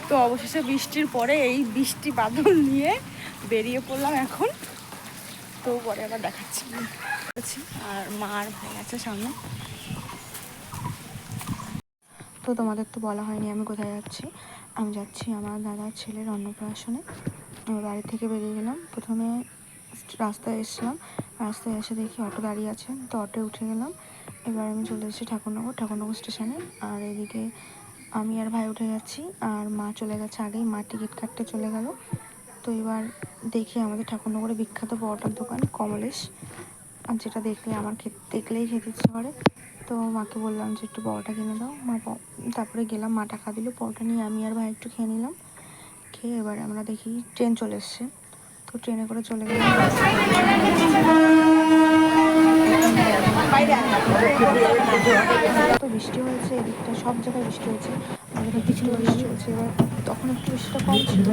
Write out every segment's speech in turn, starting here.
তো অবশেষে বৃষ্টির পরে এই বৃষ্টি বাদল নিয়ে বেরিয়ে পড়লাম এখন। তো পরে আবার দেখাচ্ছি। আর মা আর ভাই আছে সামনে। তো তোমাদের তো বলা হয়নি আমি কোথায় যাচ্ছি। আমি যাচ্ছি আমার দাদার ছেলের অন্নপ্রাশনে। আমি বাড়ি থেকে বেরিয়ে গেলাম। প্রথমে রাস্তায় এসেছিলাম, রাস্তায় এসে দেখি অটো দাঁড়িয়ে আছে, তো অটোয় উঠে গেলাম। এবার আমি চলে এসেছি ঠাকুরনগর স্টেশনে। আর এদিকে আমি আর ভাই উঠে যাচ্ছি, আর মা চলে গেছে আগেই, মা টিকিট কাটতে চলে গেল। তো এবার দেখি আমাদের ঠাকুরনগরে বিখ্যাত পরোটার দোকান কমলেশ, আর যেটা দেখলেই খেতে ইচ্ছে করে। তো মাকে বললাম যে একটু পরোটা কিনে দাও। তারপরে গেলাম, মা টাকা দিল। পরোটা নিয়ে আমি আর ভাই একটু খেয়ে নিলাম। খেয়ে এবার আমরা দেখি ট্রেন চলে এসছে। তো ট্রেনে করে চলে গেলাম। তো বৃষ্টি হয়েছে, এদিকটা সব জায়গায় বৃষ্টি হয়েছে, আমাদের পিছনে বৃষ্টি হয়েছে। এবার তখন একটু বৃষ্টিটা কম ছিল,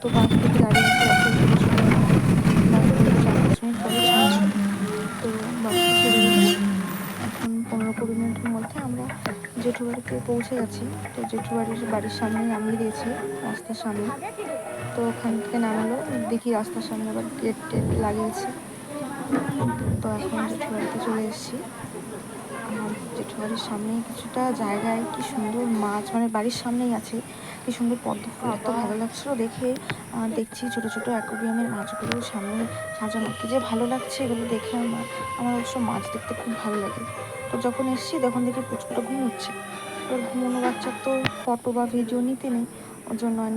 তো বাস থেকে দাঁড়িয়ে আছে। তো বাসটা ছেড়ে দিল। এখন 15-20 মিনিটের মধ্যে আমরা জেঠু বাড়িতে পৌঁছে গেছি। তো জেঠু বাড়ির সামনেই নামিয়ে দিয়েছে, রাস্তার সামনে। তো ওখান থেকে নামালো, দেখি রাস্তার সামনে আবার গেট লাগিয়েছে। তো এখন জেঠু বাড়িতে চলে এসেছি। জেঠু বাড়ির সামনেই কিছুটা জায়গায় কি সুন্দর মাছ, মানে বাড়ির সামনেই আছে, কি সুন্দর পদ্ম ফুল, এত ভালো লাগছিল দেখে। দেখছি ছোটো ছোটো অ্যাকোরিয়ামের মাছগুলো সামনে সাজানো, কি যে ভালো লাগছে এগুলো দেখে। আমার অবশ্য মাছ দেখতে খুব ভালো লাগে। তো যখন এসেছি তখন দেখি পুচকুটা ঘুমোচ্ছে। এবার ঘুমোনো বাচ্চার তো ফটো বা ভিডিও নিতে নেই, ওর জন্য আর